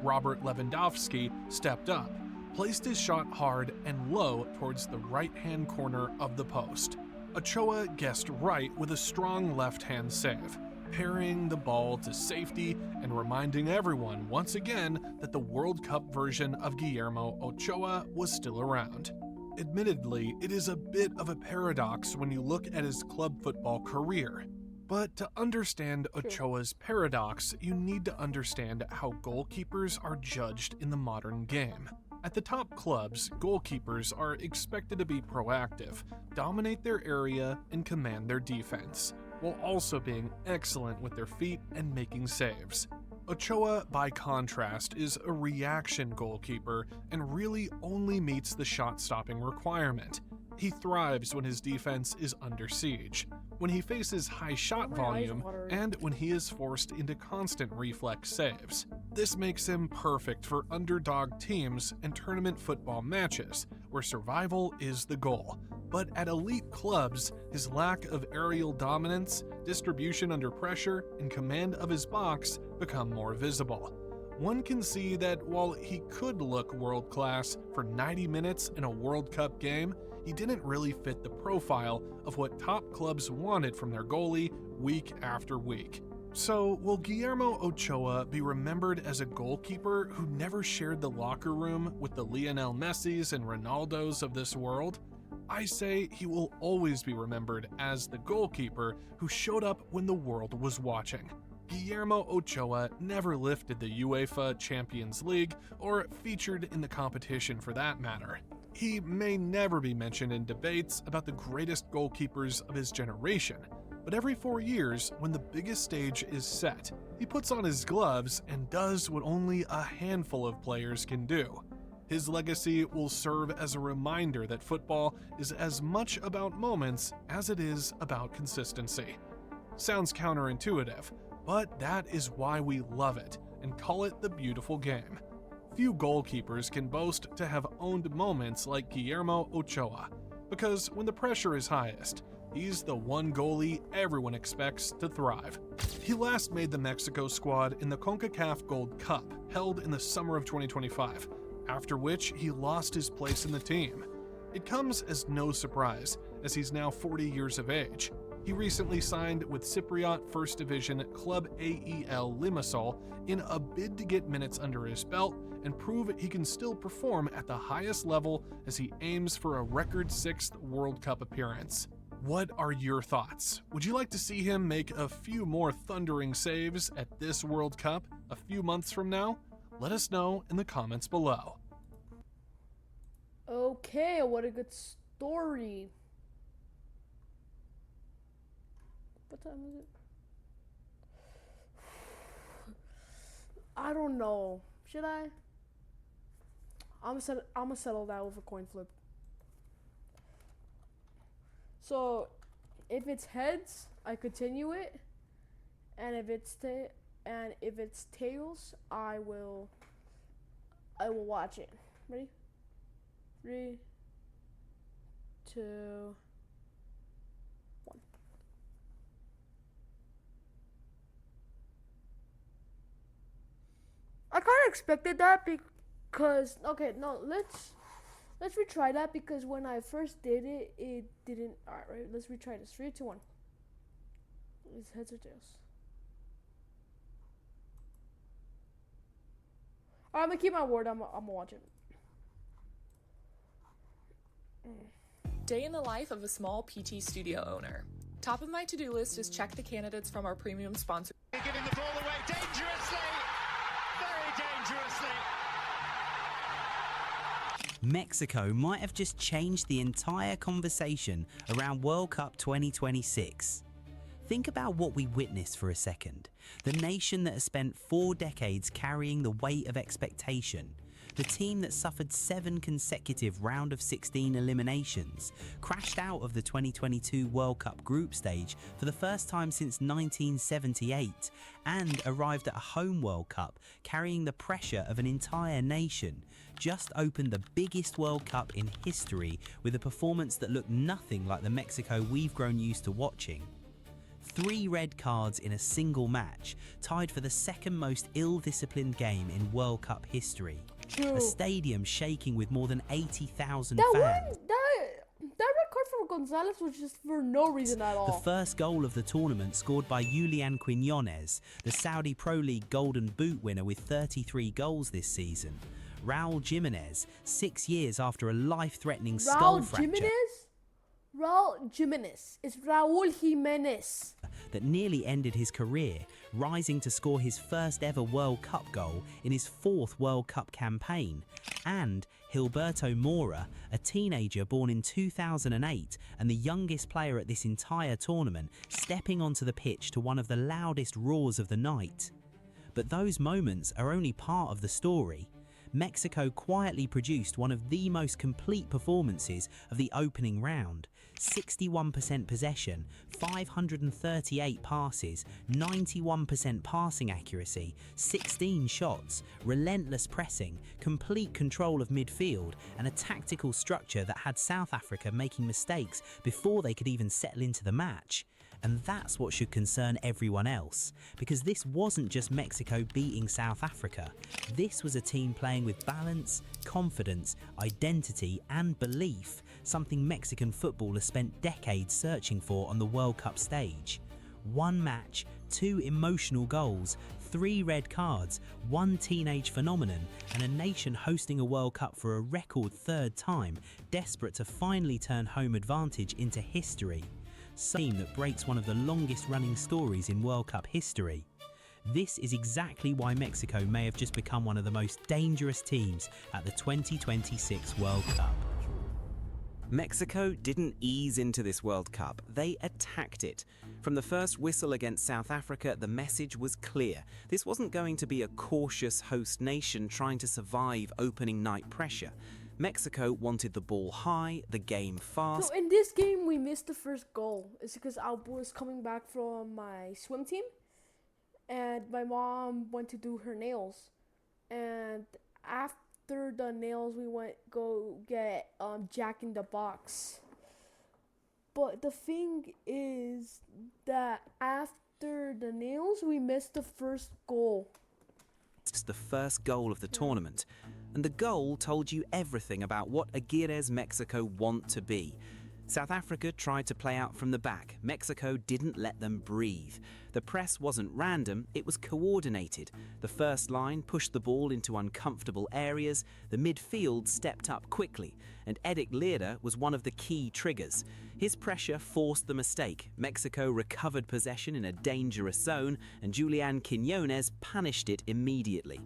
Robert Lewandowski stepped up, placed his shot hard and low towards the right-hand corner of the post. Ochoa guessed right with a strong left-hand save, parrying the ball to safety and reminding everyone once again that the World Cup version of Guillermo Ochoa was still around. Admittedly, it is a bit of a paradox when you look at his club football career. But to understand Ochoa's paradox, you need to understand how goalkeepers are judged in the modern game. At the top clubs, goalkeepers are expected to be proactive, dominate their area, and command their defense, while also being excellent with their feet and making saves. Ochoa, by contrast, is a reaction goalkeeper and really only meets the shot-stopping requirement. He thrives when his defense is under siege, when he faces high shot volume, and when he is forced into constant reflex saves. This makes him perfect for underdog teams and tournament football matches, where survival is the goal. But at elite clubs, his lack of aerial dominance, distribution under pressure, and command of his box become more visible. One can see that while he could look world-class for 90 minutes in a World Cup game, he didn't really fit the profile of what top clubs wanted from their goalie week after week. So, will Guillermo Ochoa be remembered as a goalkeeper who never shared the locker room with the Lionel Messis and Ronaldos of this world? I say he will always be remembered as the goalkeeper who showed up when the world was watching. Guillermo Ochoa never lifted the UEFA Champions League or featured in the competition for that matter. He may never be mentioned in debates about the greatest goalkeepers of his generation, but every 4 years, when the biggest stage is set, he puts on his gloves and does what only a handful of players can do. His legacy will serve as a reminder that football is as much about moments as it is about consistency. Sounds counterintuitive, but that is why we love it and call it the beautiful game. Few goalkeepers can boast to have owned moments like Guillermo Ochoa, because when the pressure is highest, he's the one goalie everyone expects to thrive. He last made the Mexico squad in the CONCACAF Gold Cup, held in the summer of 2025, after which he lost his place in the team. It comes as no surprise, as he's now 40 years of age. He recently signed with Cypriot First Division club AEL Limassol in a bid to get minutes under his belt and prove he can still perform at the highest level as he aims for a record 6th World Cup appearance. What are your thoughts? Would you like to see him make a few more thundering saves at this World Cup a few months from now? Let us know in the comments below. Okay, what a good story. What time is it? I don't know. Should I? I'm gonna settle that with a coin flip. So, if it's heads, I continue it, and if it's tails, I will watch it. Ready? 3, 2, 1. I kind of expected that because okay, no, let's retry that because when I first did it, it didn't. All right, let's retry this. 3, 2, 1. It's heads or tails. I'm gonna keep my word. I'm gonna watch it. Day in the life of a small PT studio owner. Top of my to-do list is check the candidates from our premium sponsor. Giving the ball away dangerously, very dangerously. Mexico might have just changed the entire conversation around World Cup 2026. Think about what we witnessed for a second. The nation that has spent 4 decades carrying the weight of expectation. The team that suffered 7 consecutive round of 16 eliminations, crashed out of the 2022 World Cup group stage for the first time since 1978, and arrived at a home World Cup carrying the pressure of an entire nation, just opened the biggest World Cup in history with a performance that looked nothing like the Mexico we've grown used to watching. 3 red cards in a single match, tied for the second most ill-disciplined game in World Cup history. True. A stadium shaking with more than 80,000 That fans. red card for Gonzalez was just for no reason at all. The first goal of the tournament scored by Julian Quiñones, the Saudi Pro League Golden Boot winner with 33 goals this season. Raul Jimenez, 6 years after a life-threatening skull fracture. Raul Jimenez. It's Raul Jimenez. That nearly ended his career, rising to score his first ever World Cup goal in his 4th World Cup campaign. And Gilberto Mora, a teenager born in 2008 and the youngest player at this entire tournament, stepping onto the pitch to one of the loudest roars of the night. But those moments are only part of the story. Mexico quietly produced one of the most complete performances of the opening round. 61% possession, 538 passes, 91% passing accuracy, 16 shots, relentless pressing, complete control of midfield, and a tactical structure that had South Africa making mistakes before they could even settle into the match. And that's what should concern everyone else, because this wasn't just Mexico beating South Africa. This was a team playing with balance, confidence, identity and belief, something Mexican football has spent decades searching for on the World Cup stage. 1 match, 2 emotional goals, 3 red cards, 1 teenage phenomenon, and a nation hosting a World Cup for a record 3rd time, desperate to finally turn home advantage into history. Team that breaks one of the longest running stories in World Cup history. This is exactly why Mexico may have just become one of the most dangerous teams at the 2026 World Cup. Mexico didn't ease into this World Cup, they attacked it. From the first whistle against South Africa, the message was clear. This wasn't going to be a cautious host nation trying to survive opening night pressure. Mexico wanted the ball high, the game fast. So in this game, we missed the first goal. It's because I was coming back from my swim team, and my mom went to do her nails. And after the nails, we went go get Jack in the Box. But the thing is that after the nails, we missed the first goal. It's the first goal of the tournament. And the goal told you everything about what Aguirre's Mexico want to be. South Africa tried to play out from the back. Mexico didn't let them breathe. The press wasn't random, it was coordinated. The first line pushed the ball into uncomfortable areas, the midfield stepped up quickly, and Eric Lira was one of the key triggers. His pressure forced the mistake. Mexico recovered possession in a dangerous zone, and Julian Quiñones punished it immediately.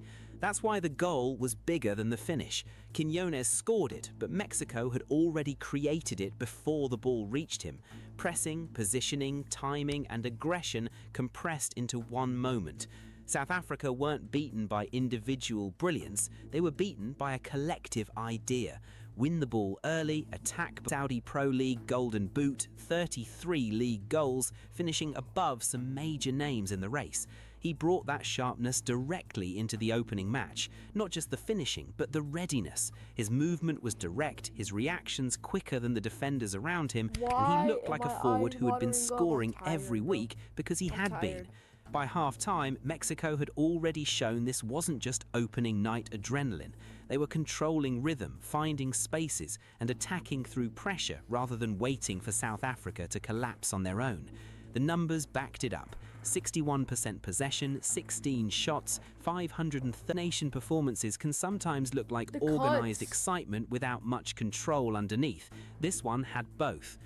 That's why the goal was bigger than the finish. Quiñones scored it, but Mexico had already created it before the ball reached him. Pressing, positioning, timing, and aggression compressed into one moment. South Africa weren't beaten by individual brilliance, they were beaten by a collective idea. Win the ball early, attack. Saudi Pro League Golden Boot, 33 league goals, finishing above some major names in the race. He brought that sharpness directly into the opening match. Not just the finishing, but the readiness. His movement was direct, his reactions quicker than the defenders around him, and he looked like a forward who had been scoring every week because he had been. By half-time, Mexico had already shown this wasn't just opening night adrenaline. They were controlling rhythm, finding spaces, and attacking through pressure rather than waiting for South Africa to collapse on their own. The numbers backed it up. 61% possession, 16 shots, 530 nation performances can sometimes look like organised excitement without much control underneath. This one had both.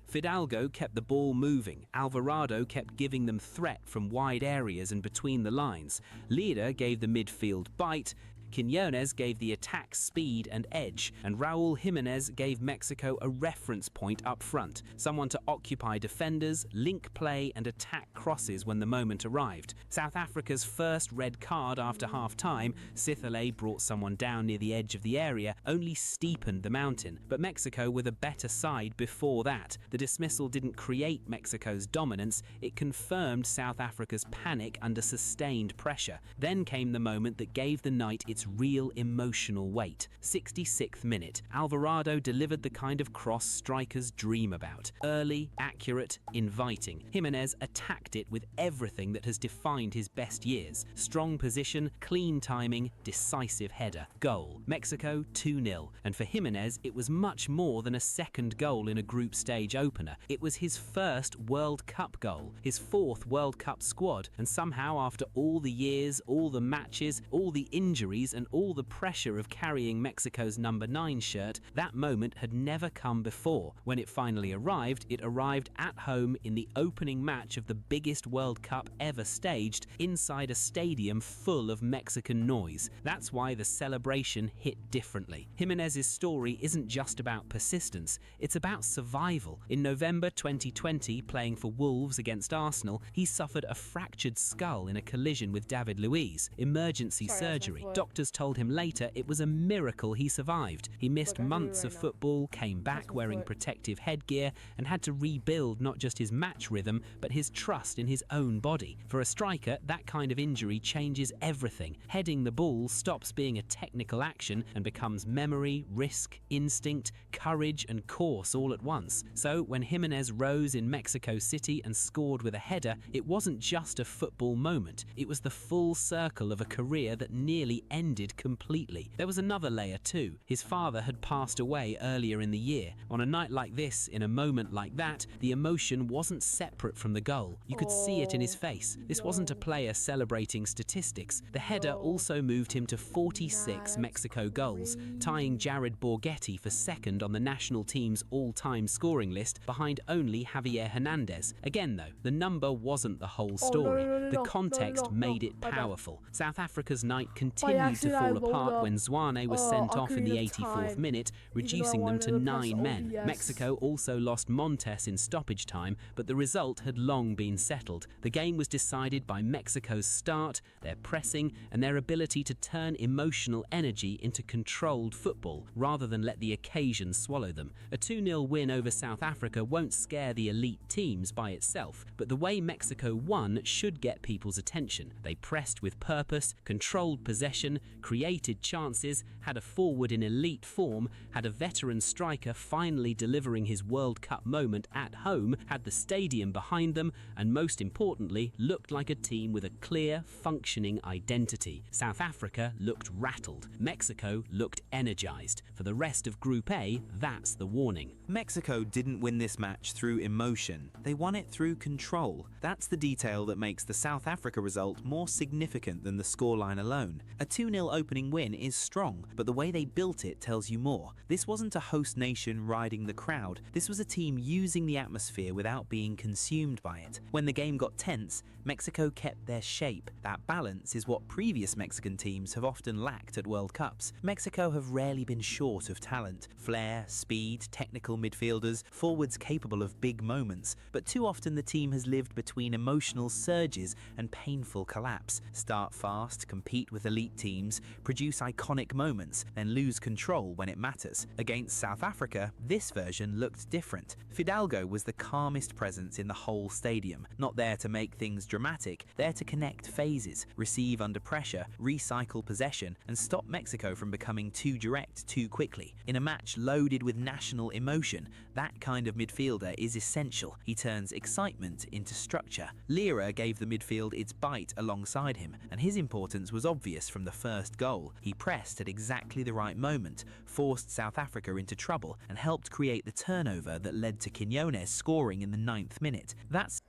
Fidalgo kept the ball moving. Alvarado kept giving them threat from wide areas and between the lines. Lira gave the midfield bite. Quiñones gave the attack speed and edge, and Raúl Jiménez gave Mexico a reference point up front, someone to occupy defenders, link play and attack crosses when the moment arrived. South Africa's first red card after half-time, Sithole brought someone down near the edge of the area, only steepened the mountain, but Mexico were the better side before that. The dismissal didn't create Mexico's dominance, it confirmed South Africa's panic under sustained pressure. Then came the moment that gave the night its real emotional weight. 66th minute, Alvarado delivered the kind of cross strikers dream about. Early, accurate, inviting. Jimenez attacked it with everything that has defined his best years. Strong position, clean timing, decisive header. Goal. Mexico 2-0. And for Jimenez, it was much more than a second goal in a group stage opener. It was his first World Cup goal, his fourth World Cup squad, and somehow after all the years, all the matches, all the injuries, and all the pressure of carrying Mexico's number 9 shirt, that moment had never come before. When it finally arrived, it arrived at home in the opening match of the biggest World Cup ever staged, inside a stadium full of Mexican noise. That's why the celebration hit differently. Jimenez's story isn't just about persistence, it's about survival. In November 2020, playing for Wolves against Arsenal, he suffered a fractured skull in a collision with David Luiz. Emergency surgery. Doctors told him later it was a miracle he survived. He missed months of football, came back wearing protective headgear, and had to rebuild not just his match rhythm, but his trust in his own body. For a striker, that kind of injury changes everything. Heading the ball stops being a technical action and becomes memory, risk, instinct, courage, and course all at once. So when Jimenez rose in Mexico City and scored with a header, it wasn't just a football moment. It was the full circle of a career that nearly ended completely. There was another layer too. His father had passed away earlier in the year. On a night like this, in a moment like that, the emotion wasn't separate from the goal. You could see it in his face. This wasn't a player celebrating statistics. The header also moved him to 46 Mexico goals, tying Jared Borghetti for second on the national team's all-time scoring list, behind only Javier Hernandez. Again though, the number wasn't the whole story. The context made it powerful. South Africa's night continued to fall apart when Zwane was sent off in the 84th minute, reducing them to 9 men. Mexico also lost Montes in stoppage time, but the result had long been settled. The game was decided by Mexico's start, their pressing, and their ability to turn emotional energy into controlled football, rather than let the occasion swallow them. A 2-0 win over South Africa won't scare the elite teams by itself, but the way Mexico won should get people's attention. They pressed with purpose, controlled possession, created chances, had a forward in elite form, had a veteran striker finally delivering his World Cup moment at home, had the stadium behind them, and most importantly, looked like a team with a clear, functioning identity. South Africa looked rattled. Mexico looked energized. For the rest of Group A, that's the warning. Mexico didn't win this match through emotion. They won it through control. That's the detail that makes the South Africa result more significant than the scoreline alone. A 2-0 2-0 opening win is strong, but the way they built it tells you more. This wasn't a host nation riding the crowd, this was a team using the atmosphere without being consumed by it. When the game got tense, Mexico kept their shape. That balance is what previous Mexican teams have often lacked at World Cups. Mexico have rarely been short of talent, flair, speed, technical midfielders, forwards capable of big moments, but too often the team has lived between emotional surges and painful collapse. Start fast, compete with elite teams, produce iconic moments, then lose control when it matters. Against South Africa, this version looked different. Fidalgo was the calmest presence in the whole stadium, not there to make things dramatic, there to connect phases, receive under pressure, recycle possession, and stop Mexico from becoming too direct too quickly. In a match loaded with national emotion, that kind of midfielder is essential. He turns excitement into structure. Lira gave the midfield its bite alongside him, and his importance was obvious from the first goal. He pressed at exactly the right moment, forced South Africa into trouble, and helped create the turnover that led to Quiñones scoring in the 9th minute. That's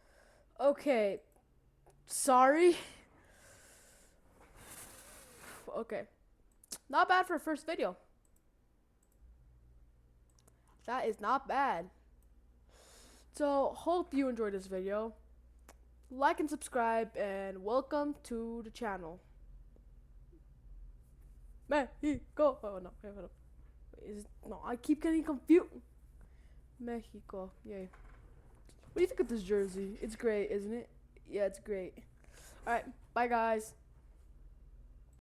okay. Sorry. Okay. Not bad for a first video. That is not bad. So, hope you enjoyed this video. Like and subscribe, and welcome to the channel. Mexico. Oh no, wait, hold up. No, I keep getting confused. Mexico. Yay. What do you think of this jersey? It's great, isn't it? Yeah, it's great. Alright, bye guys.